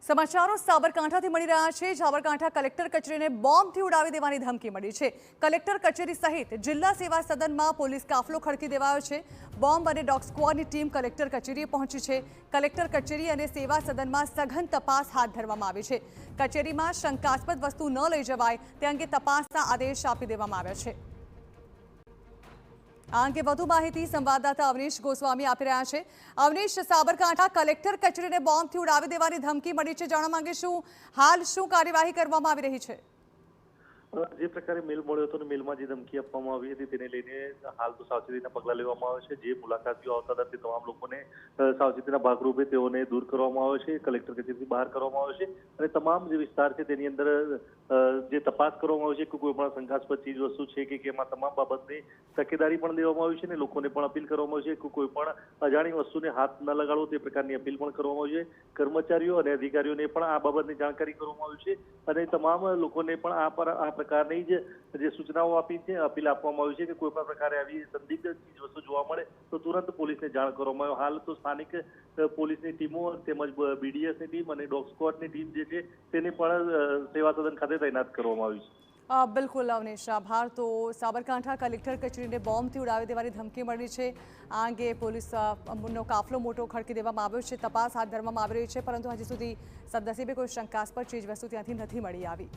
સમાચારો સાબરકાંઠાથી મળી રહ્યા છે। સાબરકાંઠા કલેક્ટર કચેરીને બોમ્બથી ઉડાવી દેવાની ધમકી મળી છે। કલેક્ટર કચેરી સહિત જિલ્લા સેવા સદનમાં પોલીસ કાફલો ખડકી દેવાયો છે। બોમ્બ અને ડોગ સ્ક્વોડની ટીમ કલેક્ટર કચેરીએ પહોંચી છે। કલેક્ટર કચેરી અને સેવા સદનમાં સઘન તપાસ હાથ ધરવામાં આવી છે। કચેરીમાં શંકાસ્પદ વસ્તુ ન લઈ જવાય તે અંગે તપાસના આદેશ આપી દેવામાં આવ્યા છે। આ અંગે વધુ માહિતી સંવાદદાતા અવનીશ ગોસ્વામી આપી રહ્યા છે। અવનીશ, સાબરકાંઠા કલેક્ટર કચેરીને બોમ્બથી ઉડાવી દેવાની ધમકી મળી છે, જાણવા માંગીશું હાલ શું કાર્યવાહી કરવામાં આવી રહી છે? જે પ્રકારે મેલ મળ્યો હતો અને મેલમાં જે ધમકી આપવામાં આવી હતી તેને લઈને હાલ તો સાવચેતીના પગલાં લેવામાં આવે છે। જે મુલાકાતીઓ આવતા હતા તે તમામ લોકોને સાવચેતીના ભાગરૂપે તેઓને દૂર કરવામાં આવે છે, કલેક્ટર કચેરીથી બહાર કરવામાં આવે છે અને તમામ જે વિસ્તાર છે તેની અંદર જે તપાસ કરવામાં આવે છે કે કોઈ પણ શંકાસ્પદ ચીજ વસ્તુ છે કે એમાં તમામ બાબતની તકેદારી પણ દેવામાં આવી છે અને લોકોને પણ અપીલ કરવામાં આવી છે કે કોઈ પણ અજાણી વસ્તુને હાથ ન લગાડવો તે પ્રકારની અપીલ પણ કરવામાં આવી છે। કર્મચારીઓ અને અધિકારીઓને પણ આ બાબતની જાણકારી કરવામાં આવી છે અને તમામ લોકોને પણ આ પ્રકારની જે સૂચનાઓ આપી છે, અપીલ આપવામાં આવી છે કે કોઈ પણ પ્રકારે આવી સંદિગ્ધ ચીજ વસ્તુ જોવા મળે તો તુરંત પોલીસને જાણ કરવામાં આવે। હાલ તો સ્થાનિક પોલીસની ટીમો તેમજ બીડીએસની ટીમ અને ડોગ સ્ક્વોડની ટીમ જે છે તેને પણ સેવા સદન ખાતે તૈનાત કરવામાં આવી છે। બિલકુલ અવનીશ, આભાર। તો સાબરકાંઠા કલેક્ટર કચેરીને બોમ્બથી ઉડાવી દેવાની ધમકી મળી છે। આ અંગે પોલીસનો કાફલો મોટો ખડકી દેવામાં આવ્યો છે, તપાસ હાથ ધરવામાં આવી રહી છે, પરંતુ હજી સુધી સદનસીબે કોઈ શંકાસ્પદ ચીજ વસ્તુ ત્યાંથી નથી મળી આવી।